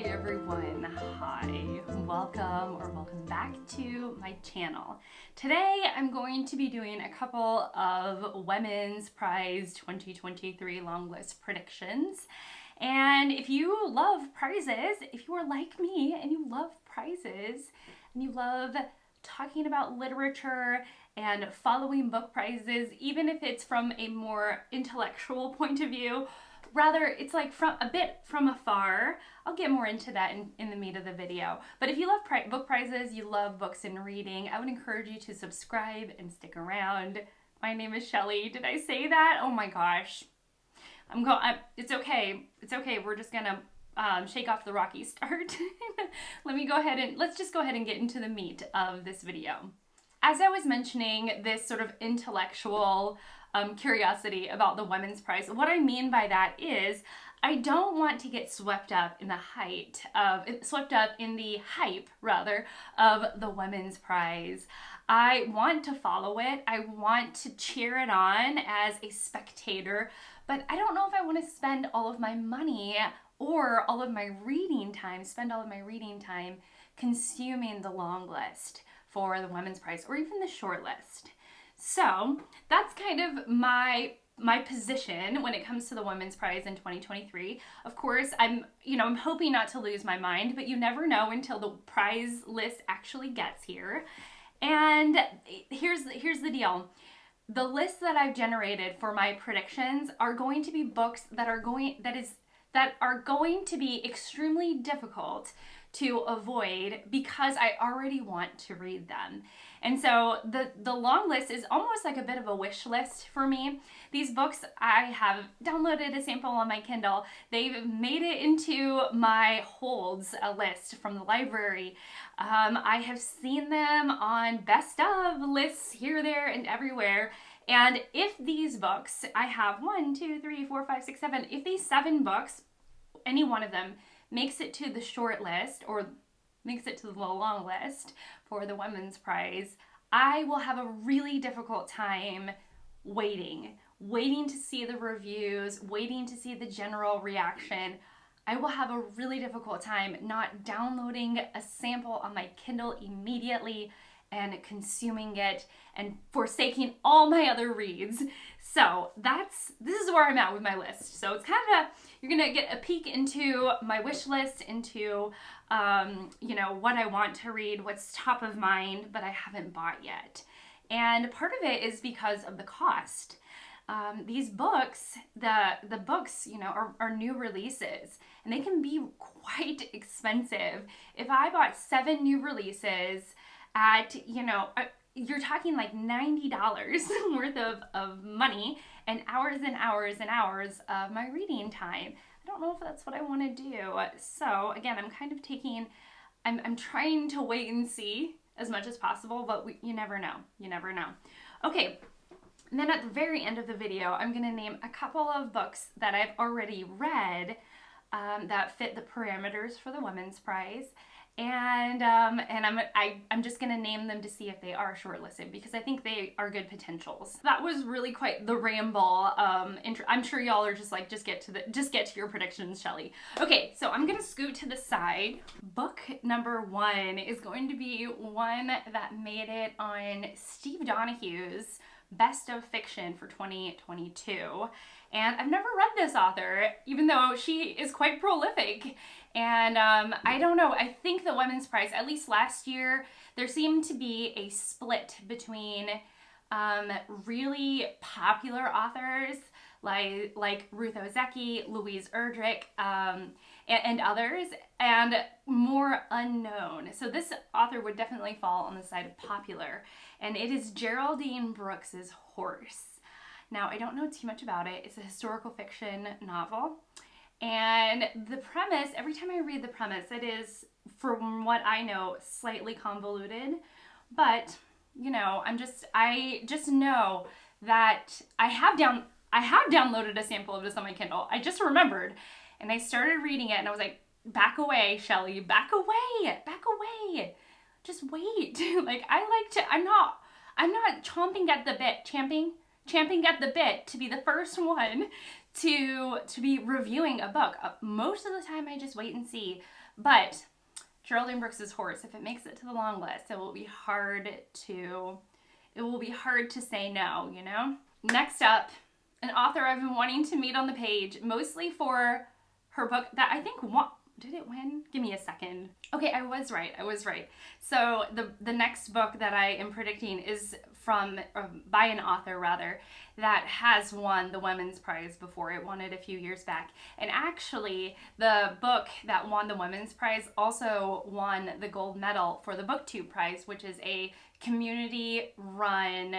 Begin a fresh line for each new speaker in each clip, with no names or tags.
Hey everyone, hi, welcome back to my channel. Today I'm going to be doing a couple of Women's Prize 2023 long list predictions. And if you love prizes, if you are like me and you love prizes and you love talking about literature and following book prizes, even if it's from a more intellectual point of view, rather it's like from a bit from afar. I'll get more into that in the meat of the video. But if you love book prizes, you love books and reading, I would encourage you to subscribe and stick around. My name is Shelly. Did I say that? Oh my gosh. It's okay. It's okay. We're just gonna shake off the rocky start. Let's just go ahead and get into the meat of this video. As I was mentioning, this sort of intellectual curiosity about the Women's Prize, what I mean by that is I don't want to get swept up in the hype of the Women's Prize. I want to follow it. I want to cheer it on as a spectator, but I don't know if I want to spend all of my money or all of my reading time, consuming the long list for the Women's Prize or even the short list. So that's kind of my position when it comes to the Women's Prize in 2023. Of course, I'm hoping not to lose my mind, but you never know until the prize list actually gets here. And here's the deal. The list that I've generated for my predictions are going to be books that are going to be extremely difficult to avoid because I already want to read them. And so the long list is almost like a bit of a wish list for me. These books, I have downloaded a sample on my Kindle. They've made it into my holds list from the library. I have seen them on best of lists here, there, and everywhere. And if these books, I have 1, 2, 3, 4, 5, 6, 7, if these 7 books, any one of them, makes it to the short list or makes it to the long list for the Women's Prize, I will have a really difficult time waiting to see the reviews, waiting to see the general reaction. I will have a really difficult time not downloading a sample on my Kindle immediately and consuming it and forsaking all my other reads. So this is where I'm at with my list. So it's kind of you're gonna get a peek into my wish list, into what I want to read, what's top of mind, but I haven't bought yet. And part of it is because of the cost. These books, the books, are new releases, and they can be quite expensive. If I bought 7 new releases at, you're talking like $90 worth of money and hours and hours of my reading time. I don't know if that's what I want to do. So again, I'm trying to wait and see as much as possible, but you never know. Okay. And then at the very end of the video, I'm going to name a couple of books that I've already read that fit the parameters for the Women's Prize. And I'm just going to name them to see if they are shortlisted because I think they are good potentials. That was really quite the ramble. I'm sure y'all are just like, just get to your predictions, Shelly. Okay, so I'm going to scoot to the side. Book number 1 is going to be one that made it on Steve Donahue's Best of Fiction for 2022. And I've never read this author, even though she is quite prolific. And I don't know, I think the Women's Prize, at least last year, there seemed to be a split between really popular authors like Ruth Ozeki, Louise Erdrich, and others, and more unknown. So this author would definitely fall on the side of popular, and it is Geraldine Brooks's Horse. Now, I don't know too much about it. It's a historical fiction novel, and the premise, every time I read the premise, it is, from what I know, slightly convoluted, but, I just know that I have downloaded a sample of this on my Kindle. I just remembered, and I started reading it, and I was like, back away, Shelly, back away. Just wait. I'm not chomping at the bit to be the first one to be reviewing a book. Most of the time I just wait and see, but Geraldine Brooks's Horse, if it makes it to the long list, it will be hard to say no, you know? Next up, an author I've been wanting to meet on the page, mostly for her book that I think did it win? Give me a second. Okay, I was right. So the next book that I am predicting is by an author rather, that has won the Women's Prize before. It won it a few years back. And actually, the book that won the Women's Prize also won the gold medal for the BookTube Prize, which is a community-run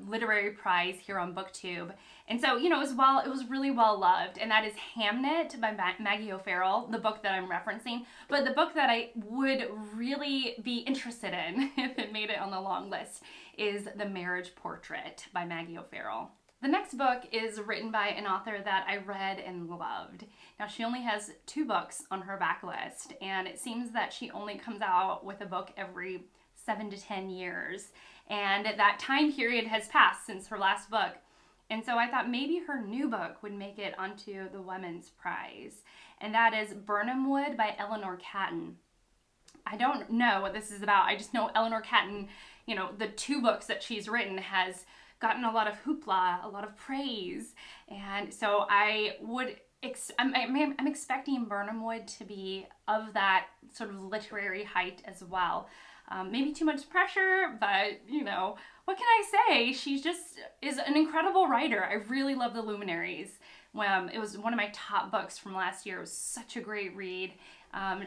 literary prize here on BookTube. And so, you know, it was really well loved, and that is Hamnet by Maggie O'Farrell, the book that I'm referencing. But the book that I would really be interested in if it made it on the long list is The Marriage Portrait by Maggie O'Farrell. The next book is written by an author that I read and loved. Now, she only has 2 books on her backlist, and it seems that she only comes out with a book every 7 to 10 years. And that time period has passed since her last book. And so I thought maybe her new book would make it onto the Women's Prize. And that is Burnham Wood by Eleanor Catton. I don't know what this is about. I just know Eleanor Catton, you know, the 2 books that she's written has gotten a lot of hoopla, a lot of praise. And so I'm expecting Burnham Wood to be of that sort of literary height as well. Maybe too much pressure, but, you know, what can I say? She just is an incredible writer. I really love The Luminaries. It was one of my top books from last year. It was such a great read.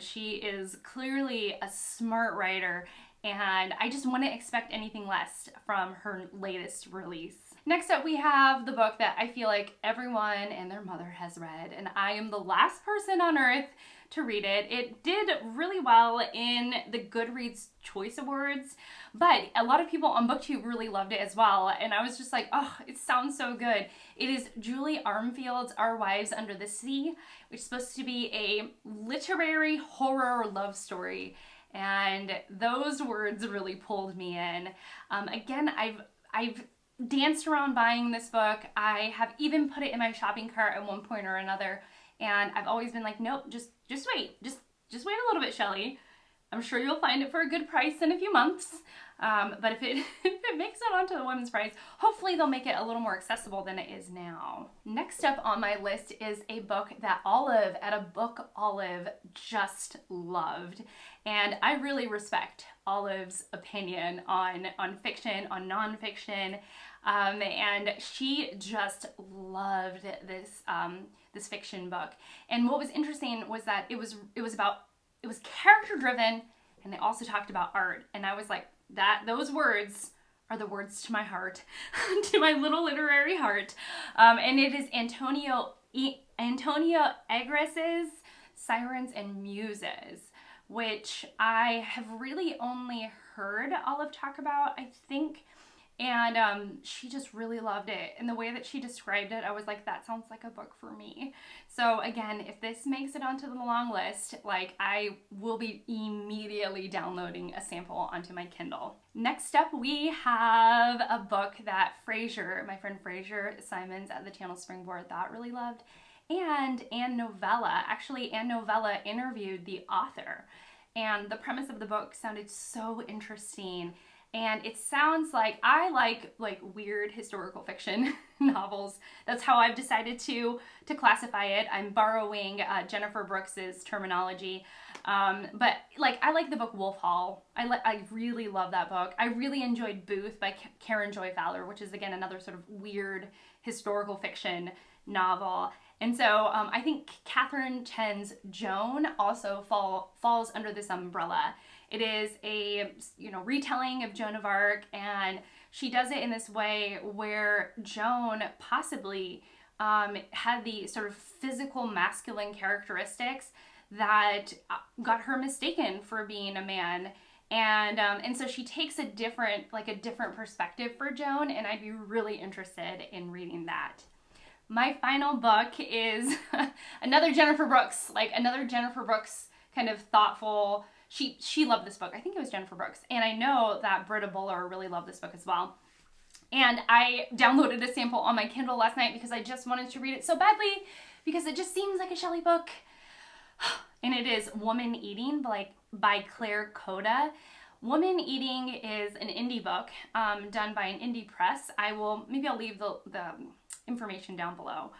She is clearly a smart writer, and I just wouldn't expect anything less from her latest release. Next up, we have the book that I feel like everyone and their mother has read, and I am the last person on earth to read it. It did really well in the Goodreads Choice Awards, but a lot of people on BookTube really loved it as well, and I was just like, oh, it sounds so good. It is Julie Armfield's Our Wives Under the Sea, which is supposed to be a literary horror love story, and those words really pulled me in. Again, I've danced around buying this book. I have even put it in my shopping cart at one point or another, and I've always been like, nope, just wait. Just wait a little bit, Shelley. I'm sure you'll find it for a good price in a few months. But if it makes it onto the Women's Prize, hopefully they'll make it a little more accessible than it is now. Next up on my list is a book that Olive at a Book Olive just loved. And I really respect Olive's opinion on fiction, on nonfiction. And she just loved this fiction book. And what was interesting was that it was character driven, and they also talked about art. And I was like, those words are the words to my heart, to my little literary heart. And it is Antonio Egres's Sirens and Muses, which I have really only heard Olive talk about, I think. And she just really loved it. And the way that she described it, I was like, that sounds like a book for me. So again, if this makes it onto the long list, like, I will be immediately downloading a sample onto my Kindle. Next up, we have a book that Fraser, my friend Fraser Simons at the Channel Springboard Thought really loved. And Anne Novella. Actually, Anne Novella interviewed the author. And the premise of the book sounded so interesting. And it sounds like, I like weird historical fiction novels. That's how I've decided to classify it. I'm borrowing Jennifer Brooks's terminology. But like, I like the book Wolf Hall. I really love that book. I really enjoyed Booth by Karen Joy Fowler, which is again another sort of weird historical fiction novel. And so I think Catherine Chen's Joan also falls under this umbrella. It is a retelling of Joan of Arc, and she does it in this way where Joan possibly had the sort of physical masculine characteristics that got her mistaken for being a man. And so she takes a different perspective for Joan, and I'd be really interested in reading that. My final book is another Jennifer Brooks kind of thoughtful. She loved this book. I think it was Jennifer Brooks. And I know that Britta Buller really loved this book as well. And I downloaded a sample on my Kindle last night because I just wanted to read it so badly because it just seems like a Shelley book. And it is Woman Eating by Claire Coda. Woman Eating is an indie book done by an indie press. I'll leave the information down below.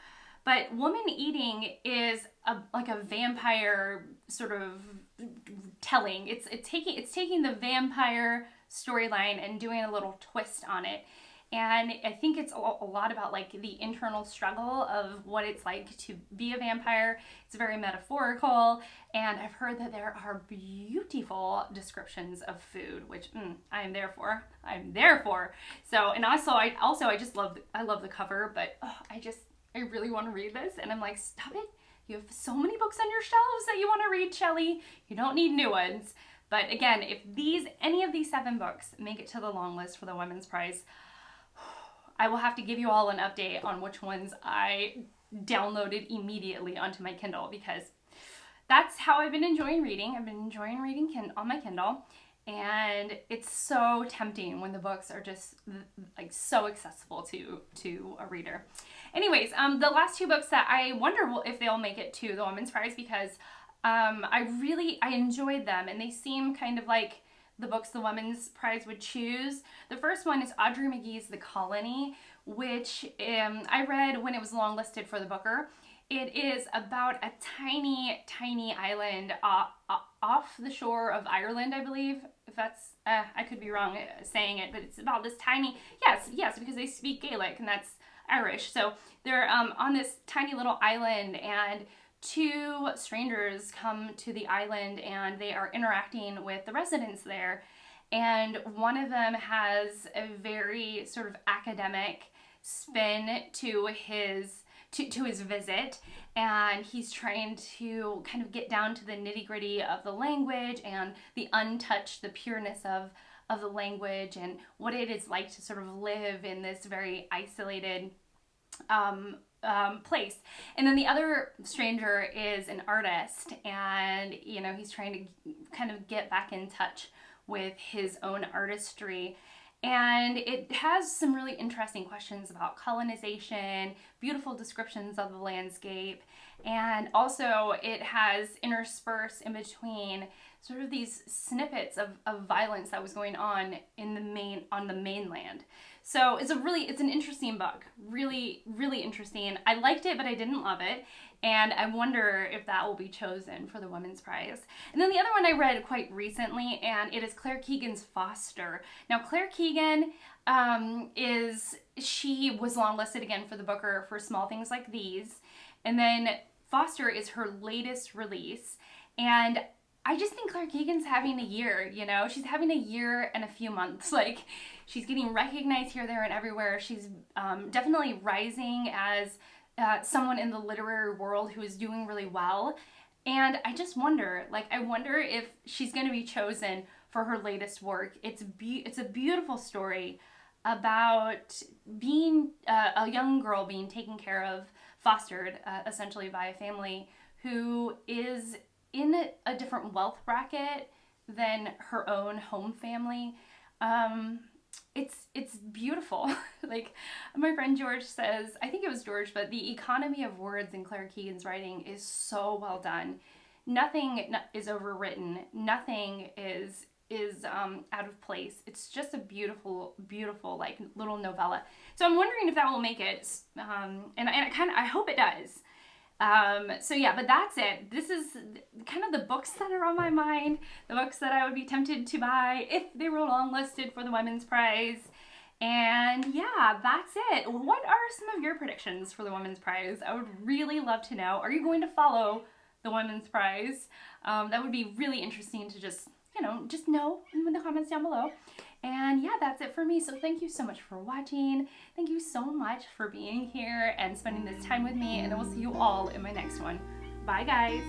But Woman Eating is like a vampire sort of telling. It's taking the vampire storyline and doing a little twist on it. And I think it's a lot about like the internal struggle of what it's like to be a vampire. It's very metaphorical, and I've heard that there are beautiful descriptions of food, which I am there for. So, and also I love the cover, but I really want to read this, and I'm like, stop it! You have so many books on your shelves that you want to read, Shelley. You don't need new ones. But again, if any of these 7 books make it to the long list for the Women's Prize, I will have to give you all an update on which ones I downloaded immediately onto my Kindle, because that's how I've been enjoying reading. I've been enjoying reading on my Kindle, and it's so tempting when the books are just like so accessible to a reader. Anyways, the last 2 books that I wonder if they'll make it to the Women's Prize, because I enjoyed them, and they seem kind of like the books the Women's Prize would choose. The first one is Audrey McGee's The Colony, which I read when it was longlisted for the Booker. It is about a tiny, tiny island off the shore of Ireland, I believe. If that's, I could be wrong saying it, but it's about this tiny, yes, because they speak Gaelic, and that's Irish. So they're on this tiny little island, and 2 strangers come to the island, and they are interacting with the residents there. And one of them has a very sort of academic spin to his visit, and he's trying to kind of get down to the nitty-gritty of the language and the untouched, the pureness of the language, and what it is like to sort of live in this very isolated place. And then the other stranger is an artist, and he's trying to kind of get back in touch with his own artistry. And it has some really interesting questions about colonization, beautiful descriptions of the landscape, and also it has interspersed in between sort of these snippets of violence that was going on on the mainland. So it's an interesting book. Really, really interesting. I liked it, but I didn't love it. And I wonder if that will be chosen for the Women's Prize. And then the other one I read quite recently, and it is Claire Keegan's Foster. Now, Claire Keegan she was longlisted again for the Booker for Small Things Like These. And then Foster is her latest release. And I just think Claire Keegan's having a year, She's having a year and a few months. Like, she's getting recognized here, there, and everywhere. She's definitely rising as someone in the literary world who is doing really well. And I just wonder, if she's going to be chosen for her latest work. It's a beautiful story about being a young girl being taken care of, fostered essentially by a family who is in a different wealth bracket than her own home family. It's beautiful. Like my friend George says, I think it was George, but the economy of words in Claire Keegan's writing is so well done. Nothing is overwritten. Nothing is out of place. It's just a beautiful, beautiful like little novella. So I'm wondering if that will make it. And I hope it does. So yeah, but that's it. This is kind of the books that are on my mind, the books that I would be tempted to buy if they were longlisted for the Women's Prize. And yeah, that's it. What are some of your predictions for the Women's Prize? I would really love to know. Are you going to follow the Women's Prize? That would be really interesting to just know in the comments down below. And yeah, that's it for me. So thank you so much for watching. Thank you so much for being here and spending this time with me. And I will see you all in my next one. Bye, guys.